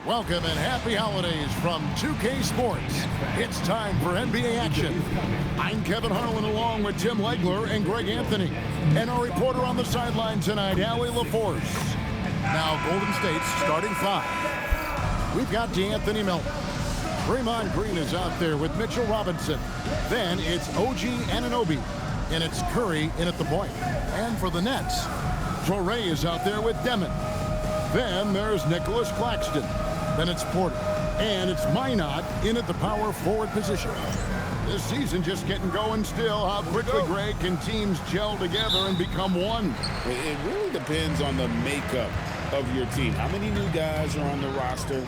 Welcome and happy holidays from 2K Sports. It's time for NBA action. I'm Kevin Harlan along with Tim Legler and Greg Anthony. And our reporter on the sideline tonight, Allie LaForce. Now Golden State's starting five. We've got D'Anthony Melton. Draymond Green is out there with Mitchell Robinson. Then it's OG Anunoby. And it's Curry in at the point. And for the Nets, Traoré is out there with Demon. Then there's Nicholas Claxton. Then it's Porter. And it's Minot in at the power forward position. This season just getting going still. How quickly, Greg, can teams gel together and become one? It really depends on the makeup of your team. How many new guys are on the roster?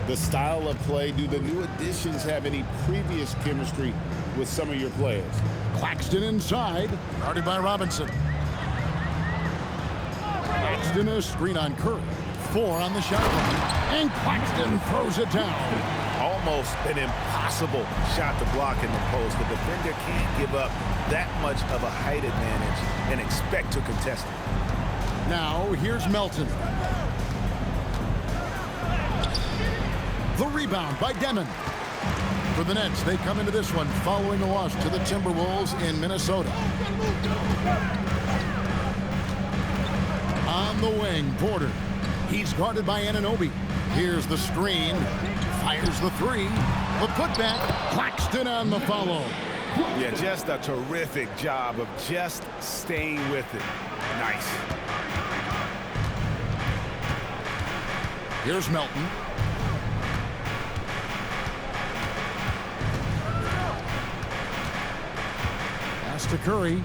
The style of play. Do the new additions have any previous chemistry with some of your players? Claxton inside, guarded by Robinson. Claxton a screen on Curry. 4 on the shot clock. And Claxton throws it down. Almost an impossible shot to block in the post. The defender can't give up that much of a height advantage and expect to contest it. Now here's Melton. The rebound by Demon. For the Nets, they come into this one following a loss to the Timberwolves in Minnesota. On the wing, Porter. He's guarded by Anunoby. Here's the screen. Fires the three. The putback. Claxton on the follow. Yeah, just a terrific job of just staying with it. Nice. Here's Melton. Pass to Curry.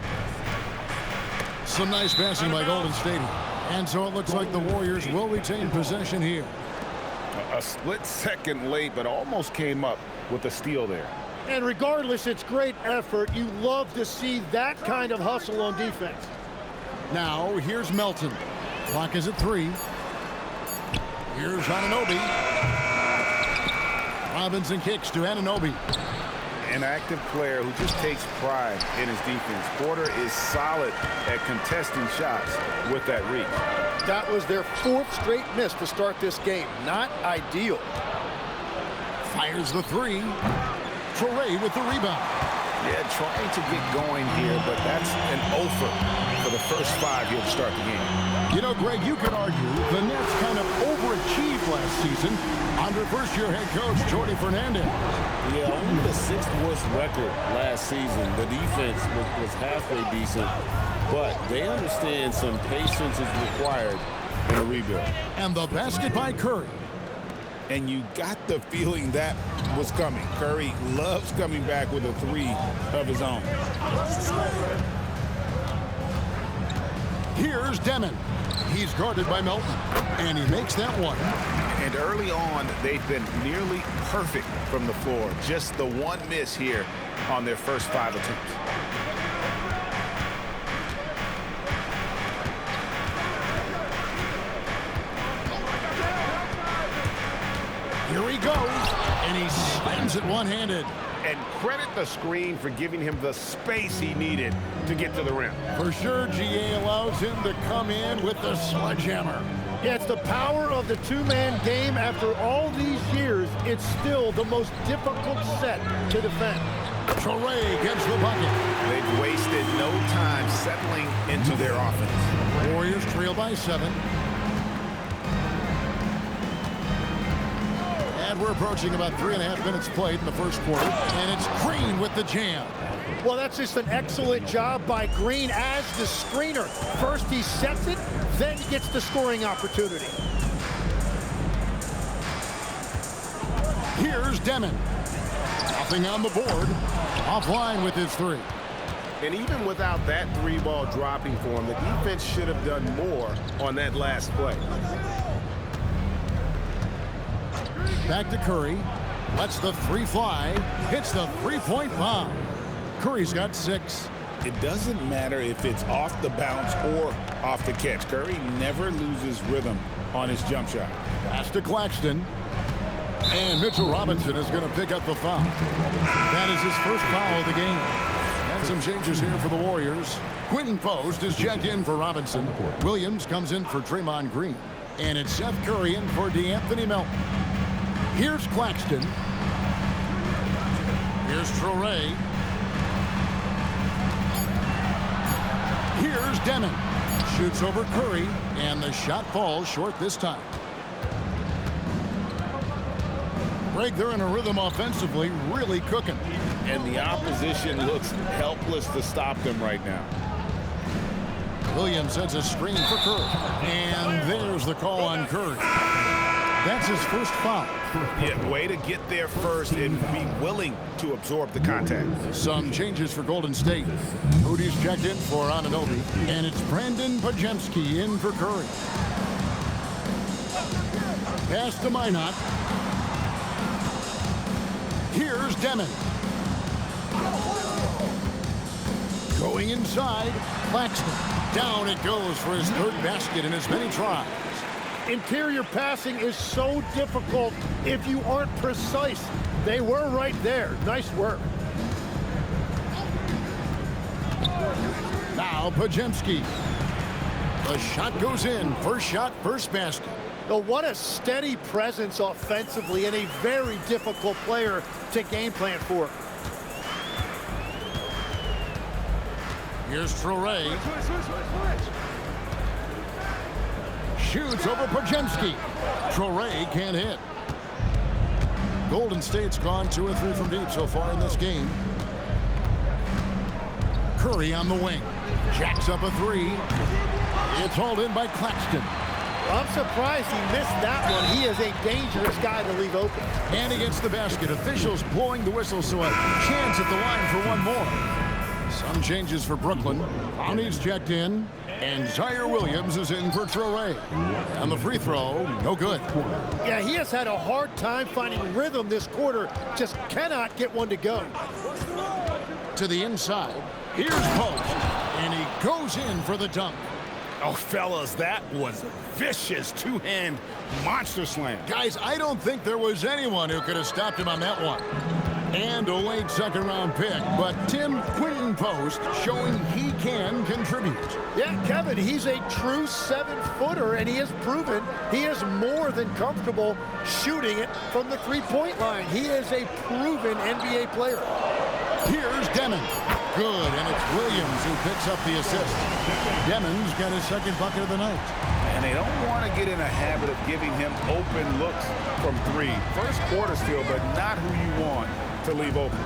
Some nice passing by Golden State. And so it looks like the Warriors will retain possession here. A split second late, but almost came up with a steal there. And regardless, it's great effort. You love to see that kind of hustle on defense. Now, here's Melton. Clock is at 3. Here's Anunoby. Robinson kicks to Anunoby. An active player who just takes pride in his defense. Porter is solid at contesting shots with that reach. That was their 4th straight miss to start this game. Not ideal. Fires the 3. Traoré with the rebound. Yeah, trying to get going here, but that's an offer for the first 5 here to start the game. You know, Greg, you could argue the Nets kind of overachieved last season under first-year head coach Jordi Fernandez. Yeah, only the 6th worst record last season. The defense was halfway decent, but they understand some patience is required in a rebuild. And the basket by Curry. And you got the feeling that was coming. Curry loves coming back with a 3 of his own. Here's Demon. He's guarded by Melton, and he makes that one. And early on, they've been nearly perfect from the floor. Just the one miss here on their first 5 attempts. Here he goes, and he slams it one-handed. And credit the screen for giving him the space he needed to get to the rim. For sure, GA allows him to come in with the sledgehammer. Yeah, it's the power of the 2-man game. After all these years, it's still the most difficult set to defend. Traoré gets the bucket. They've wasted no time settling into their offense. Warriors trail by 7. And we're approaching about 3.5 minutes played in the first quarter. And it's Green with the jam. Well, that's just an excellent job by Green as the screener. First he sets it, then gets the scoring opportunity. Here's Demon. Nothing on the board. Offline with his 3. And even without that 3-ball dropping for him, the defense should have done more on that last play. Back to Curry. Lets the 3 fly. Hits the 3-point bomb. Curry's got 6. It doesn't matter if it's off the bounce or off the catch. Curry never loses rhythm on his jump shot. Pass to Claxton. And Mitchell Robinson is going to pick up the foul. That is his first foul of the game. And some changes here for the Warriors. Quinton Post is checked in for Robinson. Williams comes in for Draymond Green. And it's Seth Curry in for D'Anthony Melton. Here's Claxton. Here's Traore. Here's Demon. Shoots over Curry, and the shot falls short this time. Greg, they're in a rhythm offensively, really cooking. And the opposition looks helpless to stop them right now. Williams sets a screen for Curry. And there's the call on Curry. That's his first foul. Yeah, way to get there first and be willing to absorb the contact. Some changes for Golden State. Moody's checked in for Anunoby, and it's Brandon Podziemski in for Curry. Pass to Minot. Here's Demon. Going inside, Claxton. Down it goes for his third basket in as many tries. Interior passing is so difficult if you aren't precise. They were right there. Nice work. Now Podziemski. The shot goes in. First shot, first basket. Oh, what a steady presence offensively and a very difficult player to game plan for. Here's Traore. Shoots over Podziemski. Traore can't hit. Golden State's gone 2 or 3 from deep so far in this game. Curry on the wing. Jacks up a 3. It's hauled in by Claxton. I'm surprised he missed that one. He is a dangerous guy to leave open. And against the basket, officials blowing the whistle, so a chance at the line for one more. Some changes for Brooklyn. Brownie's checked in, and Zaire Williams is in for Traore. And the free throw, no good. Yeah, he has had a hard time finding rhythm this quarter. Just cannot get one to go. To the inside. Here's Post, and he goes in for the dunk. Oh, fellas, that was a vicious two-hand monster slam. Guys, I don't think there was anyone who could have stopped him on that one. And a late second-round pick, but Tim Quinton Post showing he can contribute. Yeah, Kevin, he's a true 7-footer, and he has proven he is more than comfortable shooting it from the three-point line. He is a proven NBA player. Here's Demon. Good, and it's Williams who picks up the assist. Demon's got his second bucket of the night. And they don't want to get in a habit of giving him open looks from 3. First quarter still, but not who you want to leave open.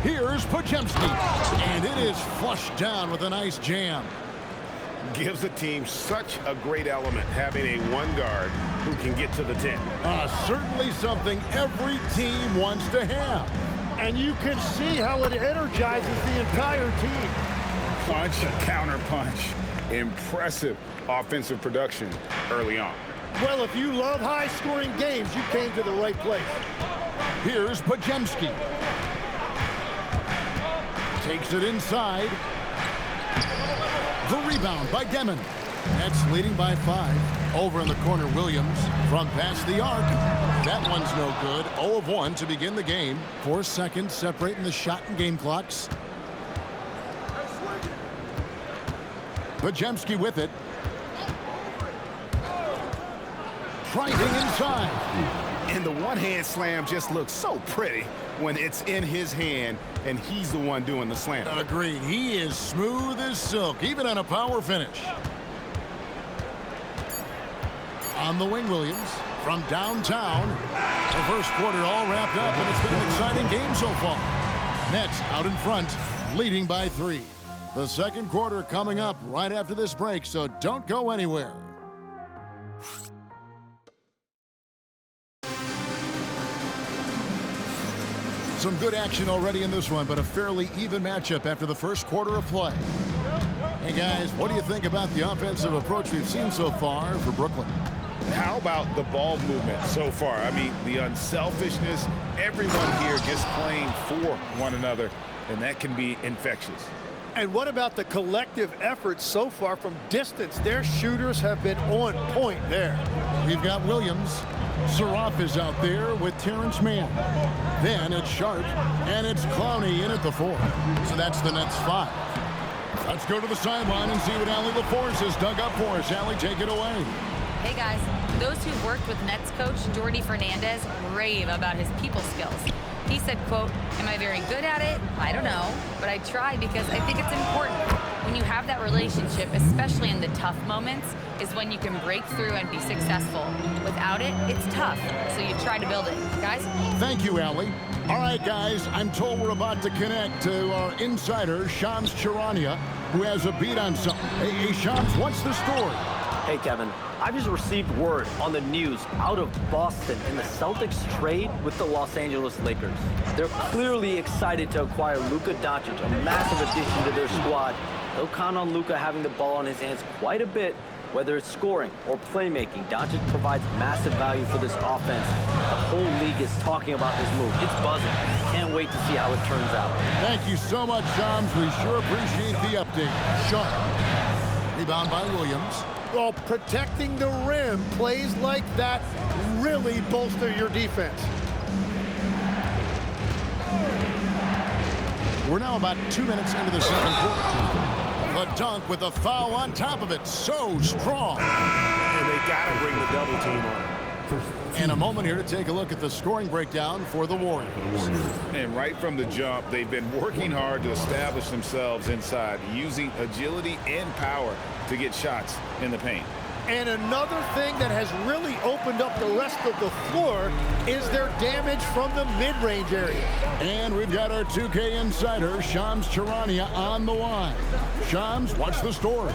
Here's Podziemski, and it is flushed down with a nice jam. Gives the team such a great element having a one guard who can get to the 10. Certainly something every team wants to have. And you can see how it energizes the entire team. Punch, counter punch. Impressive offensive production early on. Well, if you love high-scoring games, you came to the right place. Here's Podziemski. Takes it inside. The rebound by Demon. That's leading by 5. Over in the corner, Williams from past the arc. That one's no good. 0 of 1 to begin the game. 4 seconds separating the shot and game clocks. Podziemski with it. Pricing inside. And the one-hand slam just looks so pretty when it's in his hand and he's the one doing the slam. Agreed. He is smooth as silk, even on a power finish. On the wing, Williams from downtown. The first quarter all wrapped up, and it's been an exciting game so far. Nets out in front, leading by 3. The second quarter coming up right after this break, so don't go anywhere. Some good action already in this one, but a fairly even matchup after the first quarter of play. Hey guys, what do you think about the offensive approach we've seen so far for Brooklyn? How about the ball movement so far? I mean, the unselfishness, everyone here just playing for one another, and that can be infectious. And what about the collective effort so far from distance? Their shooters have been on point there. We've got Williams. Saraf is out there with Terrence Mann. Then it's Sharp, and it's Clowney in at the 4. So that's the Nets 5. Let's go to the sideline and see what Allie LaForce has dug up for us. Allie, take it away. Hey, guys. Those who've worked with Nets coach Jordi Fernandez rave about his people skills. He said, quote, "Am I very good at it? I don't know, but I try because I think it's important. When you have that relationship, especially in the tough moments, is when you can break through and be successful. Without it, it's tough, so you try to build it." Guys? Thank you, Allie. All right, guys, I'm told we're about to connect to our insider, Shams Charania, who has a beat on something. Hey, Shams, what's the story? Hey, Kevin. I just received word on the news out of Boston in the Celtics trade with the Los Angeles Lakers. They're clearly excited to acquire Luka Doncic, a massive addition to their squad. They'll count on Luka having the ball in his hands quite a bit, whether it's scoring or playmaking. Doncic provides massive value for this offense. The whole league is talking about this move. It's buzzing. Can't wait to see how it turns out. Thank you so much, Shams. We sure appreciate the update. Sharp. Rebound by Williams. Well, protecting the rim, plays like that really bolster your defense. We're now about 2 minutes into the second quarter. A dunk with a foul on top of it. So strong. And they got to bring the double team on. And a moment here to take a look at the scoring breakdown for the Warriors. And right from the jump, they've been working hard to establish themselves inside, using agility and power to get shots in the paint. And another thing that has really opened up the rest of the floor is their damage from the mid-range area. And we've got our 2K insider, Shams Charania, on the line. Shams, what's the story?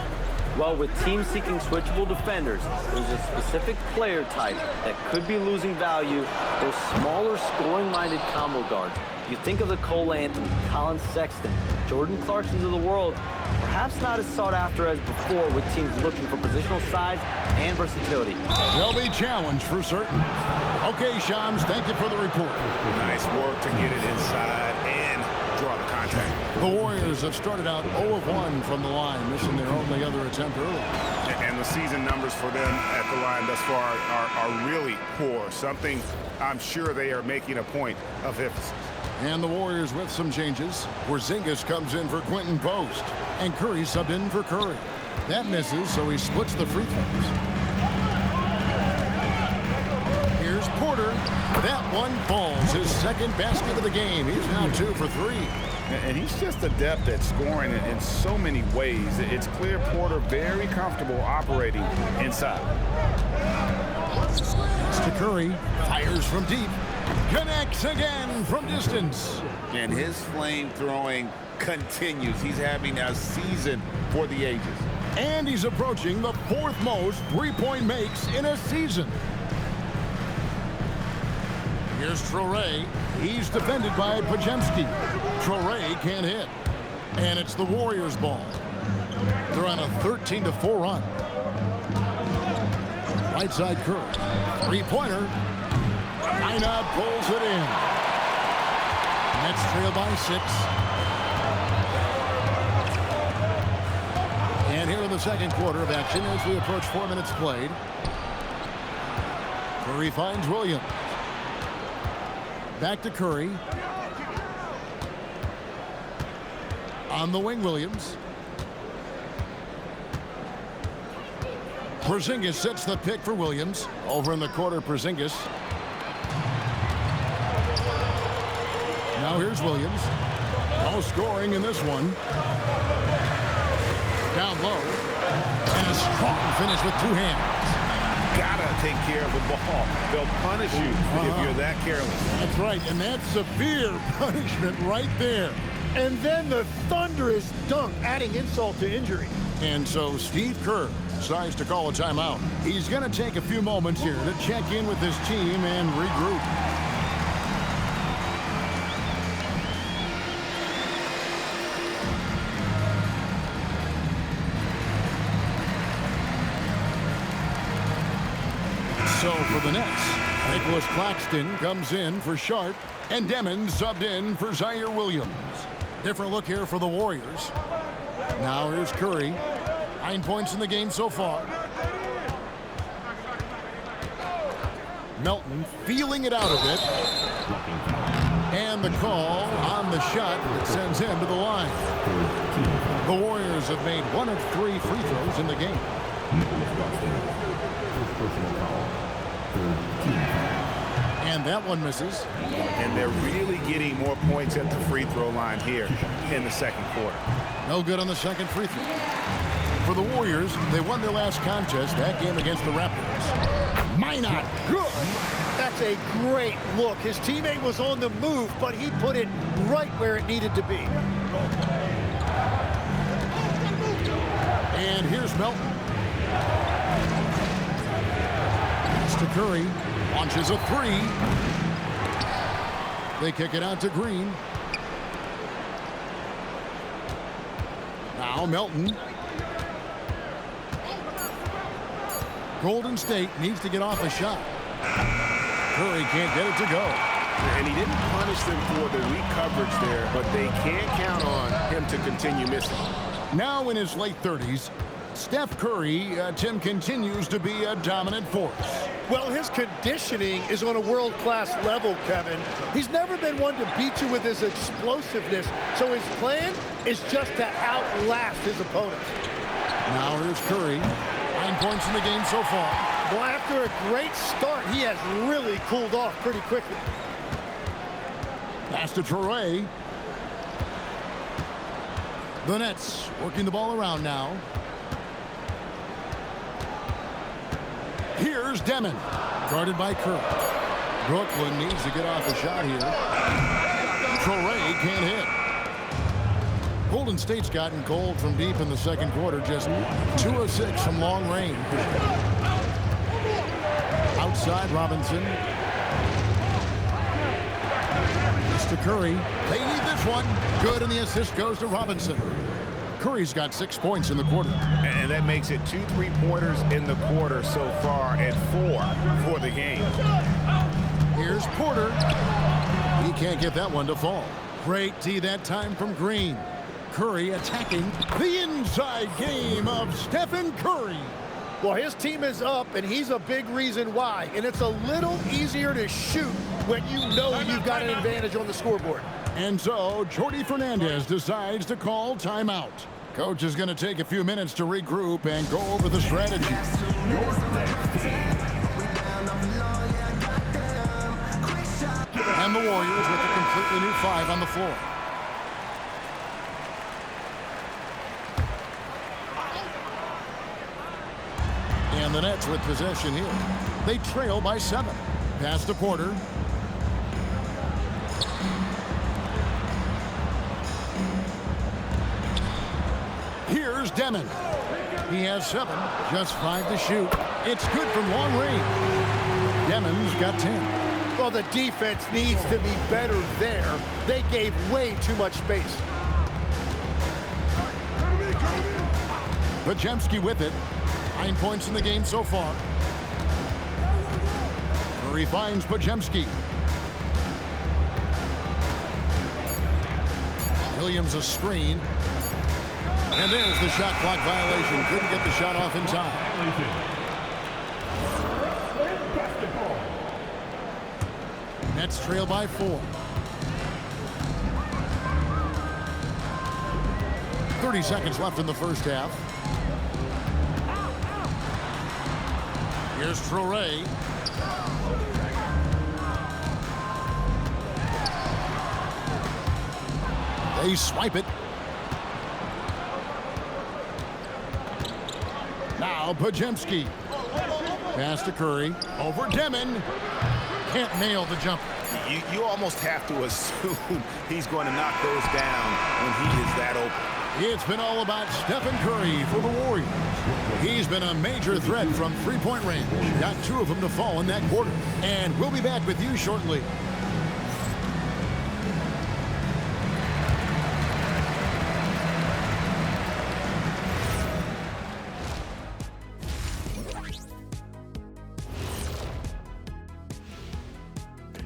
Well, with teams seeking switchable defenders, there's a specific player type that could be losing value. Those smaller, scoring-minded combo guards. You think of the Cole Anthony, Colin Sexton, Jordan Clarksons of the world, perhaps not as sought after as before with teams looking for positional size and versatility. They'll be challenged for certain. Okay, Shams, thank you for the report. Nice work to get it inside and draw the contact. The Warriors have started out 0 of 1 from the line, missing their only other attempt early. And the season numbers for them at the line thus far are really poor. Something I'm sure they are making a point of emphasis. And the Warriors with some changes. Porzingis comes in for Quentin Post. And Curry subbed in for Curry. That misses, so he splits the free throws. Here's Porter. That one falls. His second basket of the game. He's now 2 for 3. And he's just adept at scoring in so many ways. It's clear Porter very comfortable operating inside. It's to Curry. Fires from deep. Connects again from distance. And his flame throwing continues. He's having a season for the ages. And he's approaching the 4th most three-point makes in a season. Here's Traore. He's defended by Podziemski. Traore can't hit. And it's the Warriors' ball. They're on a 13-4 run. Right side Curry. Three-pointer. Aina pulls it in. Nets trail by 6. And here in the second quarter of action as we approach 4 minutes played. Curry finds Williams. Back to Curry. On the wing, Williams. Porzingis sets the pick for Williams. Over in the corner, Porzingis. Now here's Williams. No scoring in this one. Down low. And a strong finish with 2 hands. Gotta take care of the ball. They'll punish you if you're that careless. That's right, and that's severe punishment right there. And then the thunderous dunk, adding insult to injury. And so Steve Kerr decides to call a timeout. He's going to take a few moments here to check in with his team and regroup. So for the Nets, Nicholas Claxton comes in for Sharp, and Demon subbed in for Zaire Williams. Different look here for the Warriors. Now here's Curry. 9 points in the game so far. Melton feeling it out a bit. And the call on the shot that sends him to the line. The Warriors have made 1 of 3 free throws in the game. Personal foul. And that one misses. And they're really getting more points at the free throw line here in the second quarter. No good on the second free throw. For the Warriors, they won their last contest, that game against the Raptors. Minot, good. That's a great look. His teammate was on the move, but he put it right where it needed to be. And here's Melton. It's to Curry. Launches a three. They kick it out to Green. Now Melton. Golden State needs to get off a shot. Curry can't get it to go. And he didn't punish them for the weak coverage there, but they can't count on him to continue missing. Now in his late 30s, Steph Curry, Tim, continues to be a dominant force. Well, his conditioning is on a world-class level, Kevin. He's never been one to beat you with his explosiveness, so his plan is just to outlast his opponents. Now here's Curry. 9 points in the game so far. Well, after a great start, he has really cooled off pretty quickly. Pass to Traore. The Nets working the ball around now. Here's Demon, guarded by Curry. Brooklyn needs to get off a shot here. Traore can't hit. Golden State's gotten cold from deep in the second quarter, just 2 of 6 from long range. Outside Robinson. It's to Curry. They need this one. Good, and the assist goes to Robinson. Curry's got 6 points in the quarter. And that makes it 2 3-pointers in the quarter so far and 4 for the game. Here's Porter. He can't get that one to fall. Great D that time from Green. Curry attacking the inside game of Stephen Curry. Well, his team is up, and he's a big reason why. And it's a little easier to shoot when you know you've got an advantage on the scoreboard. And so, Jordi Fernandez decides to call timeout. Coach is going to take a few minutes to regroup and go over the strategy. And the Warriors with a completely new 5 on the floor. And the Nets with possession here. They trail by 7. Pass to Porter. Here's Demon. He has 7, just 5 to shoot. It's good from long range. Demon's got 10. Well, the defense needs to be better there. They gave way too much space. Podziemski with it. 9 points in the game so far. Curry finds Podziemski. Williams a screen. And there's the shot clock violation. Couldn't get the shot off in time. Nets trail by 4. 30 seconds left in the first half. Here's Traore. They swipe it. Now Podziemski. Pass to Curry. Over Demon. Can't nail the jumper. You almost have to assume he's going to knock those down when he is that open. It's been all about Stephen Curry for the Warriors. He's been a major threat from three-point range. Got 2 of them to fall in that quarter. And we'll be back with you shortly.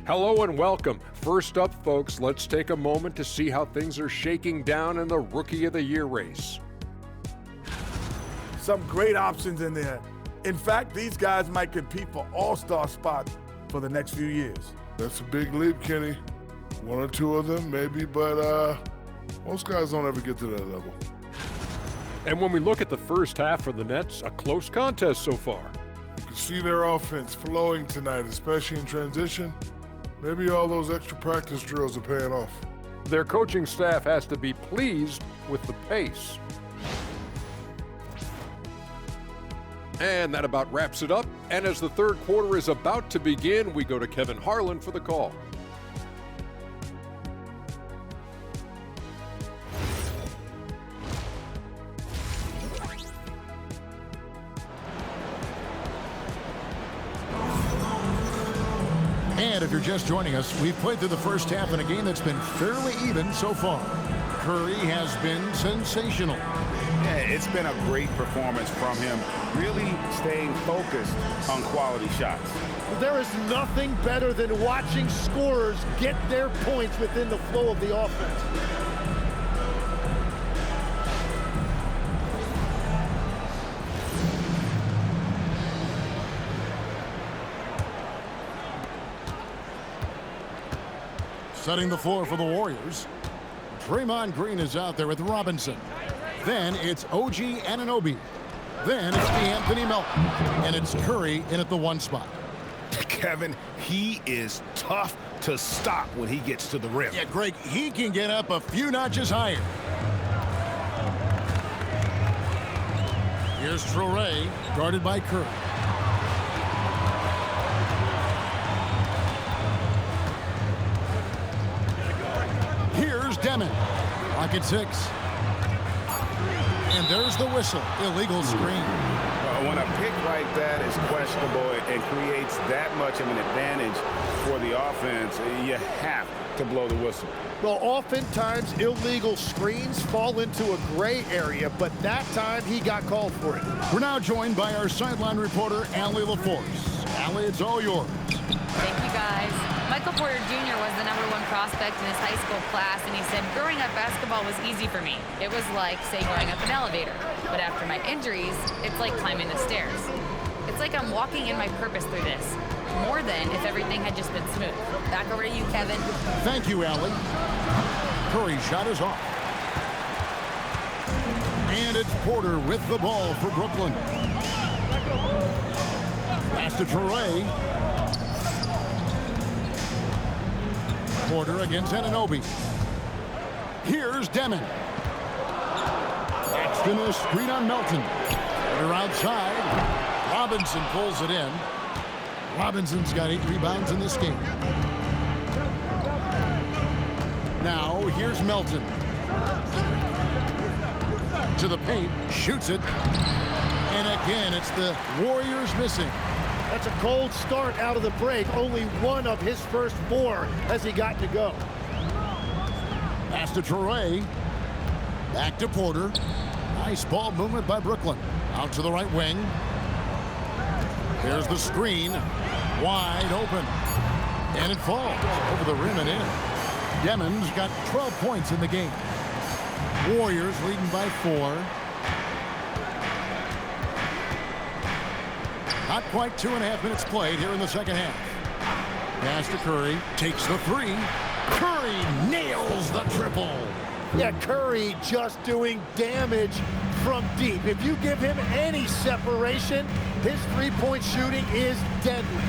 Hello and welcome. First up, folks, let's take a moment to see how things are shaking down in the Rookie of the Year race. Some great options in there. In fact, these guys might compete for all-star spots for the next few years. That's a big leap, Kenny. 1 or 2 of them, maybe, but most guys don't ever get to that level. And when we look at the first half for the Nets, a close contest so far. You can see their offense flowing tonight, especially in transition. Maybe all those extra practice drills are paying off. Their coaching staff has to be pleased with the pace. And that about wraps it up. And as the third quarter is about to begin, we go to Kevin Harlan for the call. And if you're just joining us, we've played through the first half in a game that's been fairly even so far. Curry has been sensational. Yeah, it's been a great performance from him, really staying focused on quality shots. There is nothing better than watching scorers get their points within the flow of the offense. Setting the floor for the Warriors. Draymond Green is out there with Robinson. Then it's OG Anunoby. Then it's DeAnthony Melton. And it's Curry in at the 1 spot. Kevin, he is tough to stop when he gets to the rim. Yeah, Greg, he can get up a few notches higher. Here's Traore, guarded by Curry. Here's Demon. Pocket 6. And there's the whistle. Illegal screen. When a pick like that is questionable and creates that much of an advantage for the offense, you have to blow the whistle. Well, oftentimes illegal screens fall into a gray area, but that time he got called for it. We're now joined by our sideline reporter, Allie LaForce. Allie, it's all yours. Thank you, guys. Michael Porter Jr. was the #1 prospect in his high school class, and he said, growing up, basketball was easy for me. It was like, say, going up an elevator. But after my injuries, it's like climbing the stairs. It's like I'm walking in my purpose through this, more than if everything had just been smooth. Back over to you, Kevin. Thank you, Allie. Curry's shot is off. And it's Porter with the ball for Brooklyn. Pass to Traore. Porter against Anunoby. Here's Demon. That's gonna screen on Melton. Porter outside. Robinson pulls it in. Robinson's got 8 rebounds in this game. Now here's Melton. To the paint, shoots it. And again, it's the Warriors missing. That's a cold start out of the break. Only one of his first 4 has he got to go. Pass to Traore. Back to Porter. Nice ball movement by Brooklyn. Out to the right wing. There's the screen. Wide open. And it falls over the rim and in. Demon's got 12 points in the game. Warriors leading by 4. Not quite 2.5 minutes played here in the second half. Pass to Curry. Takes the 3. Curry nails the triple. Yeah, Curry just doing damage from deep. If you give him any separation, his 3-point shooting is deadly.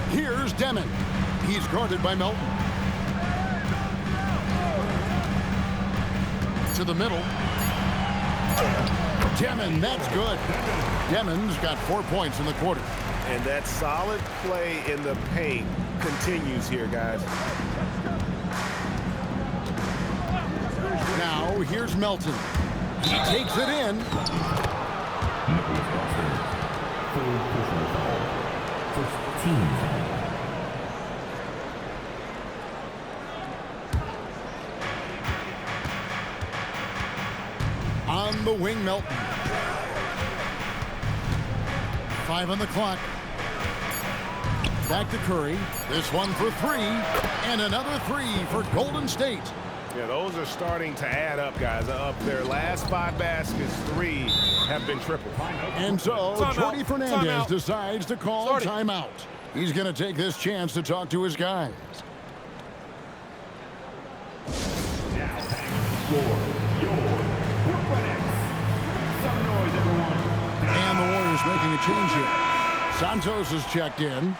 Here's Demon. He's guarded by Melton. To the middle. Demon, that's good. Demon's got 4 points in the quarter. And that solid play in the paint continues here, guys. Now, here's Melton. He takes it in. On the wing, Melton. 5 on the clock. Back to Curry. This one for 3. And another 3 for Golden State. Yeah, those are starting to add up, guys. Up their last 5 baskets, 3 have been triple. And so, Jordi Fernandez decides to call timeout. He's going to take this chance to talk to his guys. And the Warriors making a change here. Santos is checked in.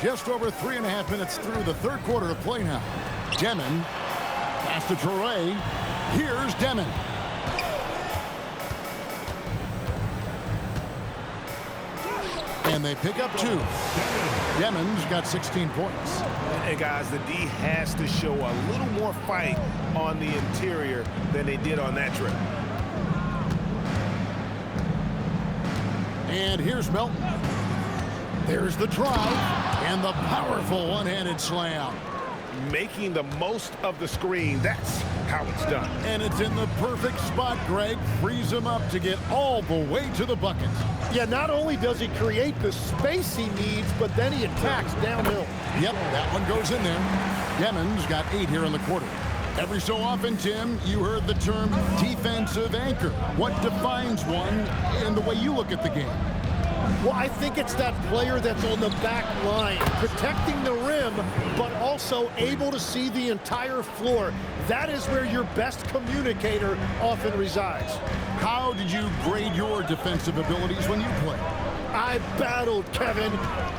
Just over 3.5 minutes through the third quarter of play now. Demon. Pass to Traore. Here's Demon. And they pick up 2. Demon's got 16 points. Hey, guys, the D has to show a little more fight on the interior than they did on that trip. And here's Melton. There's the drive and the powerful one-handed slam. Making the most of the screen, that's how it's done. And it's in the perfect spot, Greg. Frees him up to get all the way to the bucket. Yeah, not only does he create the space he needs, but then he attacks downhill. Yep, that one goes in there. Demon's got 8 here in the quarter. Every so often, Tim, you heard the term defensive anchor. What defines one in the way you look at the game? Well, I think it's that player that's on the back line, protecting the rim, but also able to see the entire floor. That is where your best communicator often resides. How did you grade your defensive abilities when you played? I battled, Kevin.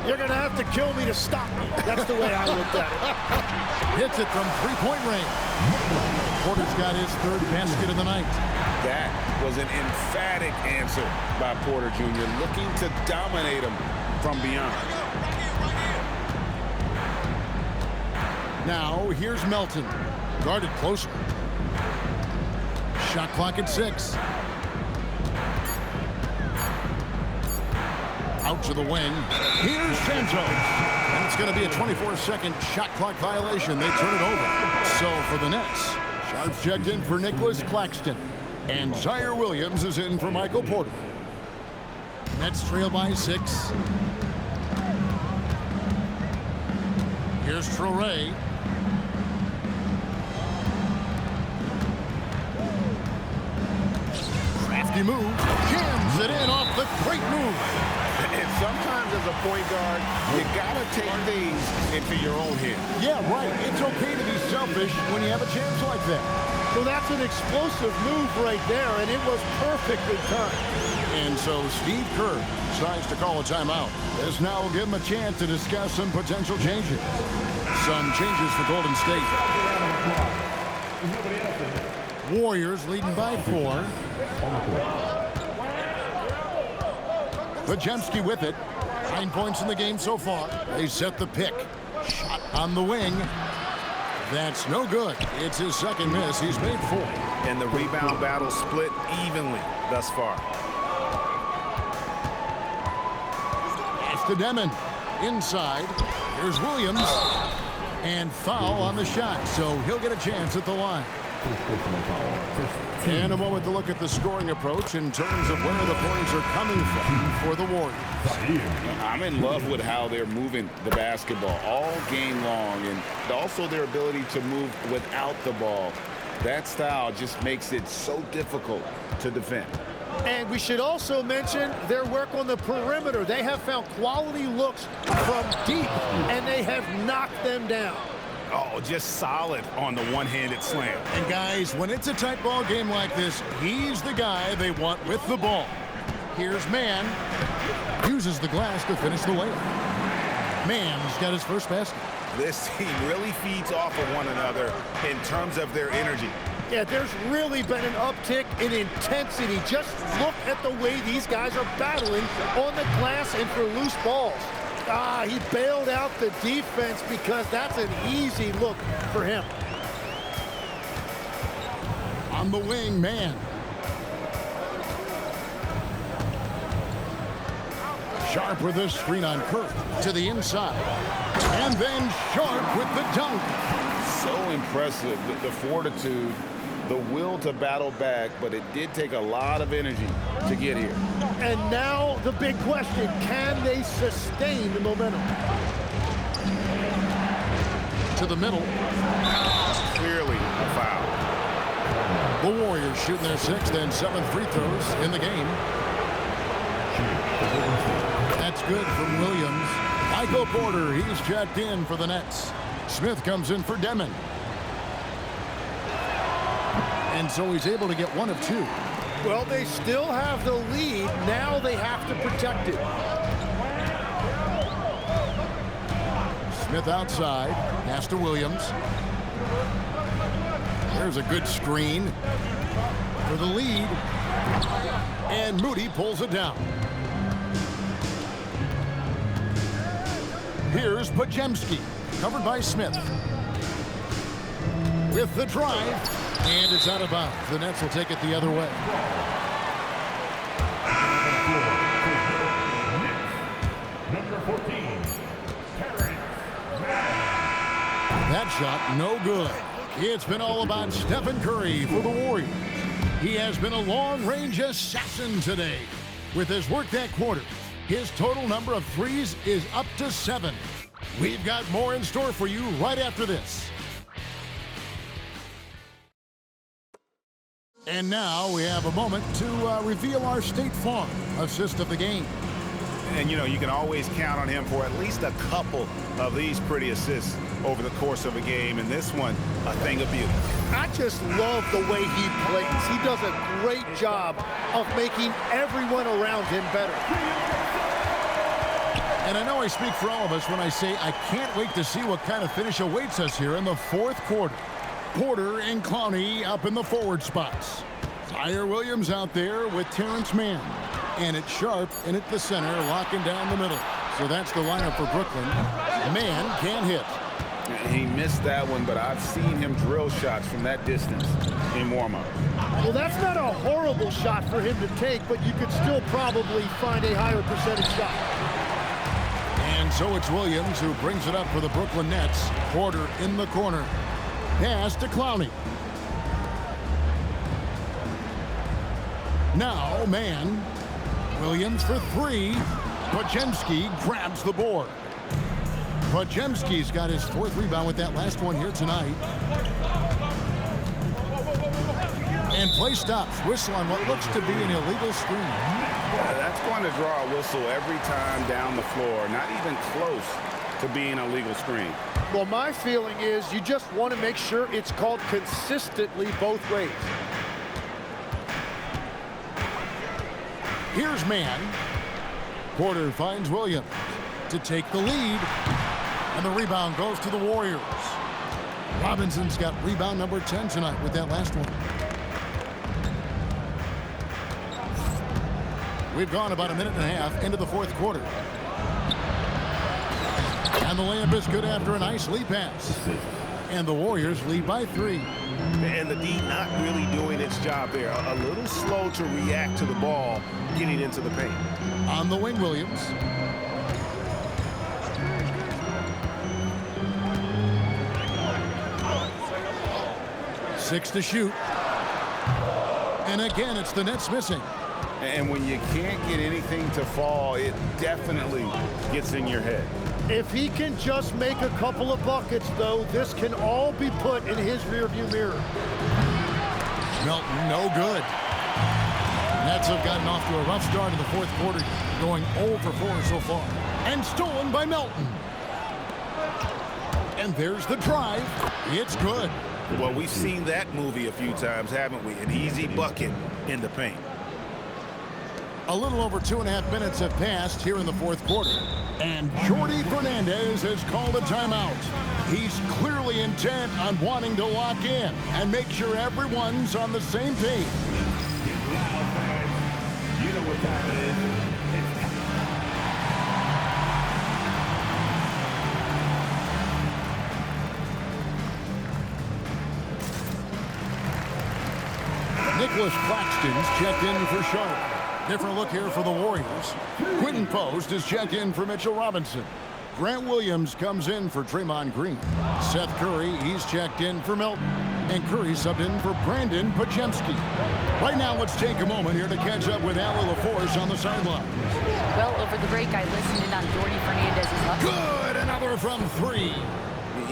You're going to have to kill me to stop me. That's the way I looked at it. Hits it from three-point range. Porter's got his 3rd basket of the night. That was an emphatic answer by Porter Jr., looking to dominate him from beyond. Now, here's Melton. Guarded closer. Shot clock at 6. Out to the wing. Here's Santos. And it's going to be a 24-second shot clock violation. They turn it over. So for the Nets, Sharps checked in for Nicholas Claxton. And Zaire Williams is in for Michael Porter. Nets trail by 6. Here's Traore. Crafty move. Jams it in off the great move. And sometimes as a point guard, you gotta take things into your own hands. Yeah, right. It's okay to be selfish when you have a chance like that. So that's an explosive move right there, and it was perfectly timed. And so Steve Kerr decides to call a timeout. This now will give him a chance to discuss some potential changes. Some changes for Golden State. Warriors leading by 4. Podziemski with it. 9 points in the game so far. They set the pick. Shot on the wing. That's no good. It's his 2nd miss. He's made 4. And the rebound battle split evenly thus far. Pass to Demon. Inside. Here's Williams. And foul on the shot. So he'll get a chance at the line. And a moment to look at the scoring approach in terms of where the points are coming from for the Warriors. I'm in love with how they're moving the basketball all game long, and also their ability to move without the ball. That style just makes it so difficult to defend. And we should also mention their work on the perimeter. They have found quality looks from deep, and they have knocked them down. Oh, just solid on the one-handed slam. And guys, when it's a tight ball game like this, he's the guy they want with the ball. Here's Mann. Uses the glass to finish the layup. Mann's got his first basket. This team really feeds off of one another in terms of their energy. Yeah, there's really been an uptick in intensity. Just look at the way these guys are battling on the glass and for loose balls. He bailed out the defense because that's an easy look for him. On the wing, Mann. Sharp with this screen on Kerr to the inside. And then Sharp with the dunk. So impressive, the fortitude, the will to battle back, but it did take a lot of energy to get here. And now the big question, can they sustain the momentum? To the middle. Clearly a foul. The Warriors shooting their 6th and 7th free throws in the game. That's good from Williams. Michael Porter, he's checked in for the Nets. Smith comes in for Demon. And so he's able to get one of two. Well, they still have the lead. Now they have to protect it. Smith outside. Pass to Williams. There's a good screen for the lead. And Moody pulls it down. Here's Podziemski, covered by Smith. With the drive. And it's out of bounds. The Nets will take it the other way. Number 14, that shot, no good. It's been all about Stephen Curry for the Warriors. He has been a long-range assassin today. With his work that quarter, his total number of threes is up to 7. We've got more in store for you right after this. And now we have a moment to reveal our State Farm assist of the game. And, you know, you can always count on him for at least a couple of these pretty assists over the course of a game. And this one, a thing of beauty. I just love the way he plays. He does a great job of making everyone around him better. And I know I speak for all of us when I say I can't wait to see what kind of finish awaits us here in the fourth quarter. Porter and Clowney up in the forward spots. Zaire Williams out there with Terrence Mann. And it's Sharp in at the center, locking down the middle. So that's the lineup for Brooklyn. Mann can't hit. He missed that one, but I've seen him drill shots from that distance in warm-up. Well, that's not a horrible shot for him to take, but you could still probably find a higher percentage shot. And so it's Williams who brings it up for the Brooklyn Nets. Porter in the corner. Pass to Clowney. Now Mann. Williams for three. Podziemski grabs the board. Podziemski's got his fourth rebound with that last one here tonight. And play stops. Whistle on what looks to be an illegal screen. That's going to draw a whistle every time down the floor. Not even close to being a legal screen. Well, my feeling is you just want to make sure it's called consistently both ways. Here's Mann. Porter finds Williams to take the lead. And the rebound goes to the Warriors. Robinson's got rebound number 10 tonight with that last one. We've gone about a minute and a half into the fourth quarter. And the layup is good after a nice lead pass. And the Warriors lead by 3. And the D not really doing its job there. A little slow to react to the ball getting into the paint. On the wing, Williams. Six to shoot. And again, it's the Nets missing. And when you can't get anything to fall, it definitely gets in your head. If he can just make a couple of buckets, though, this can all be put in his rearview mirror. Melton, no good. Nets have gotten off to a rough start in the fourth quarter, going 0 for 4 so far. And stolen by Melton. And there's the drive. It's good. Well, we've seen that movie a few times, haven't we? An easy bucket in the paint. A little over 2.5 minutes have passed here in the fourth quarter. And Jordi Fernandez has called a timeout. He's clearly intent on wanting to lock in and make sure everyone's on the same page. You know what time it is. Nicholas Claxton's checked in for Sharp. Different look here for the Warriors. Quinton Post is checked in for Mitchell Robinson. Grant Williams comes in for Draymond Green. Seth Curry, he's checked in for Melton. And Curry subbed in for Brandon Podziemski. Right now, let's take a moment here to catch up with Allie LaForce on the sideline. Well, over the break, I listened in on Jordi Fernandez's up. Good, another from 3.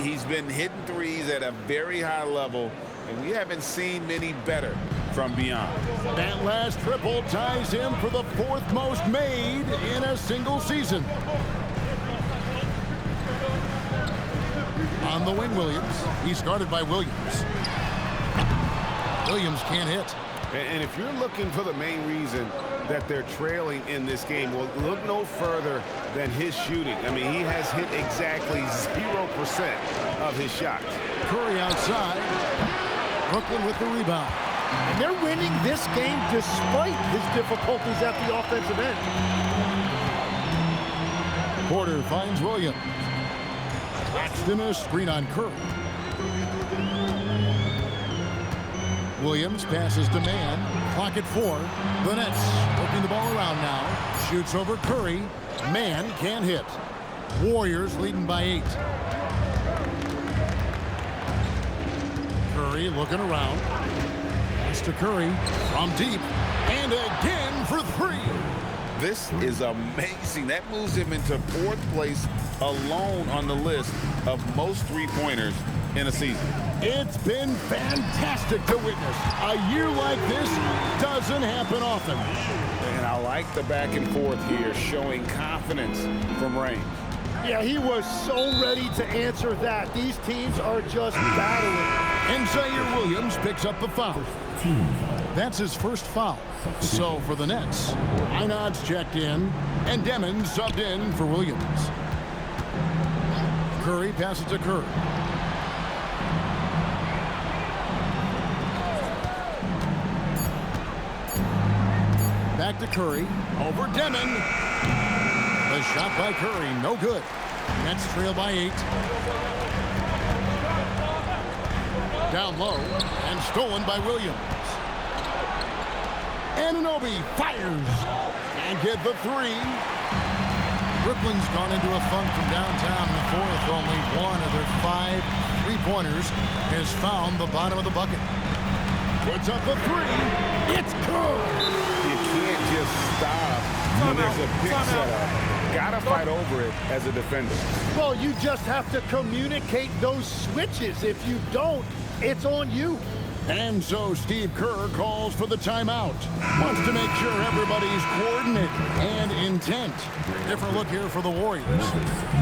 He's been hitting threes at a very high level, and we haven't seen many better from beyond. That last triple ties him for the 4th most made in a single season. On the wing, Williams. He's guarded by Williams. Williams can't hit. And if you're looking for the main reason that they're trailing in this game, well, look no further than his shooting. I mean, he has hit exactly 0% of his shots. Curry outside. Brooklyn with the rebound. And they're winning this game despite his difficulties at the offensive end. Porter finds Williams. Claxton a screen on Curry. Williams passes to Mann. Clock at 4. The Nets working the ball around now. Shoots over Curry. Mann can't hit. Warriors leading by 8. Curry looking around. Pass to Curry from deep. And again for 3. This is amazing. That moves him into 4th place alone on the list of most three-pointers in a season. It's been fantastic to witness. A year like this doesn't happen often. And I like the back and forth here, showing confidence from range. Yeah, he was so ready to answer that. These teams are just battling. And Zaire Williams picks up the foul. That's his first foul. So for the Nets, Einad's checked in, and Demon subbed in for Williams. Curry passes to Curry. Back to Curry. Over Demon. The shot by Curry, no good. Nets trail by 8. Down low and stolen by Williams. Anunoby fires and get the 3. Brooklyn's gone into a funk from downtown in the 4th. Only one of their 5 3-pointers has found the bottom of the bucket. Puts up the 3. It's good. You can't just stop when there's a pick set up. Gotta fight over it as a defender. Well, you just have to communicate those switches. If you don't, it's on you. And so Steve Kerr calls for the timeout. Wants to make sure everybody's coordinated and intent. Different look here for the Warriors.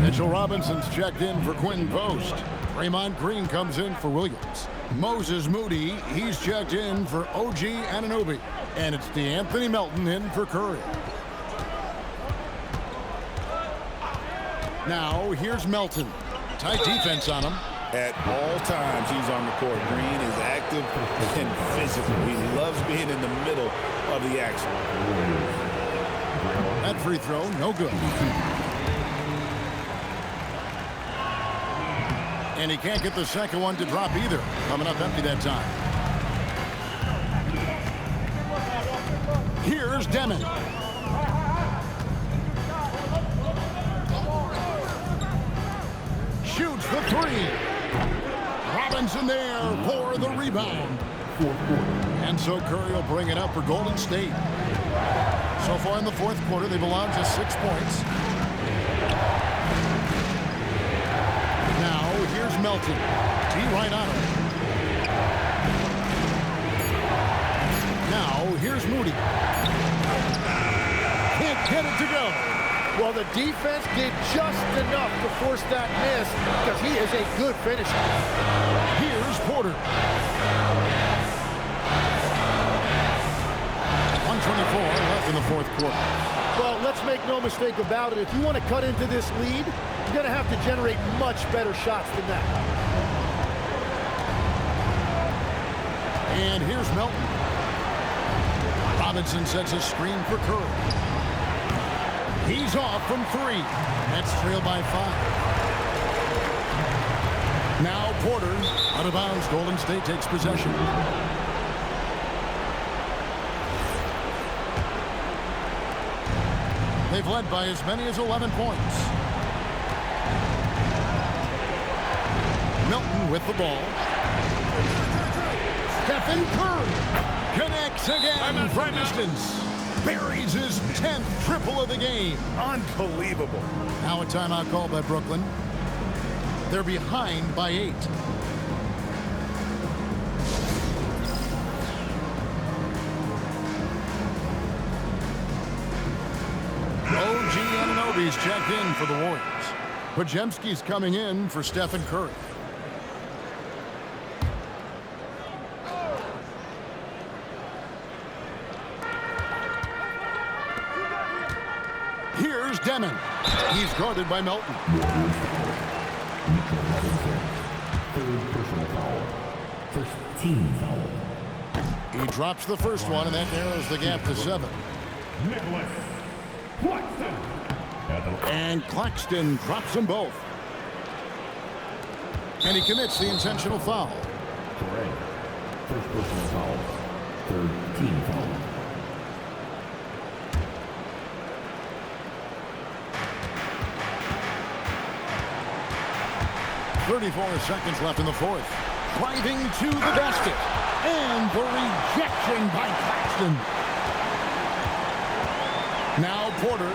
Mitchell Robinson's checked in for Quentin Post. Draymond Green comes in for Williams. Moses Moody, he's checked in for OG Anunoby. And it's DeAnthony Melton in for Curry. Now, here's Melton. Tight defense on him. At all times, he's on the court. Green is active and physical. He loves being in the middle of the action. That free throw, no good. And he can't get the second one to drop either. Coming up empty that time. Here's Demon. Shoots the 3. Robinson there for the rebound. And so Curry will bring it up for Golden State. So far in the 4th quarter, they've allowed just 6 points. Now, here's Melton. T right on him. Now, here's Moody. Can't get it to go. Well, the defense did just enough to force that miss because he is a good finisher. Here's Porter. 124 left in the 4th quarter. Well, let's make no mistake about it. If you want to cut into this lead, you're going to have to generate much better shots than that. And here's Melton. Robinson sets a screen for Curry. He's off from 3. Nets trail by 5. Now Porter out of bounds. Golden State takes possession. They've led by as many as 11 points. Melton with the ball. Stephen Curry connects again from distance. Buries his 10th triple of the game. Unbelievable. Now a timeout called by Brooklyn. They're behind by 8. OG Anunoby's checked in for the Warriors. Podziemski's coming in for Stephen Curry. McDenon. He's guarded by Melton. Third personal foul. First team foul. He drops the first one, and that narrows the gap to 7. Nicholas Claxton. And Claxton drops them both. And he commits the intentional foul. Correct. First personal foul. Third team foul. .34 seconds left in the fourth. Driving to the basket. And the rejection by Claxton. Now Porter.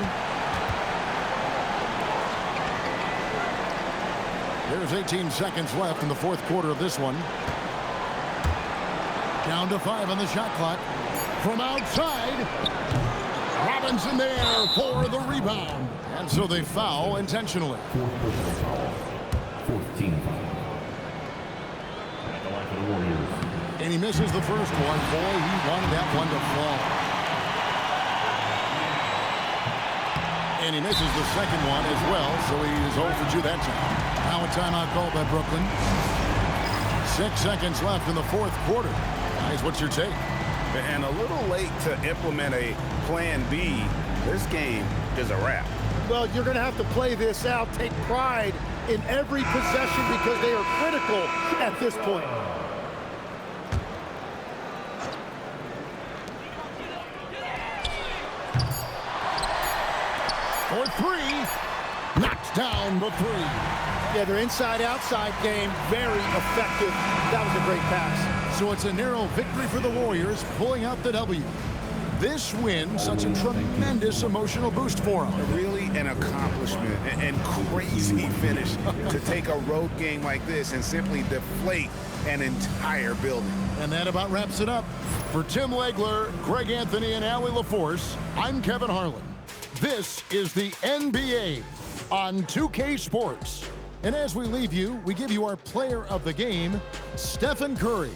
There's 18 seconds left in the fourth quarter of this one. Down to 5 on the shot clock. From outside. Robinson there for the rebound. And so they foul intentionally. Fourth personal foul. Fourth team foul. At the line for the Warriors. And he misses the first one. Boy, he wanted that one to fall. And he misses the second one as well, so he is 0 for 2 that time. Now a timeout called by Brooklyn. 6 seconds left in the fourth quarter. Guys, what's your take? And a little late to implement a plan B. This game is a wrap. Well, you're going to have to play this out, take pride in every possession because they are critical at this point. For 3, knocks down the 3. Yeah, their inside-outside game, very effective. That was a great pass. So it's a narrow victory for the Warriors, pulling out the W. This win, such a tremendous emotional boost for them. Really an accomplishment and crazy finish to take a road game like this and simply deflate an entire building. And that about wraps it up. For Tim Legler, Greg Anthony, and Allie LaForce, I'm Kevin Harlan. This is the NBA on 2K Sports. And as we leave you, we give you our player of the game, Stephen Curry.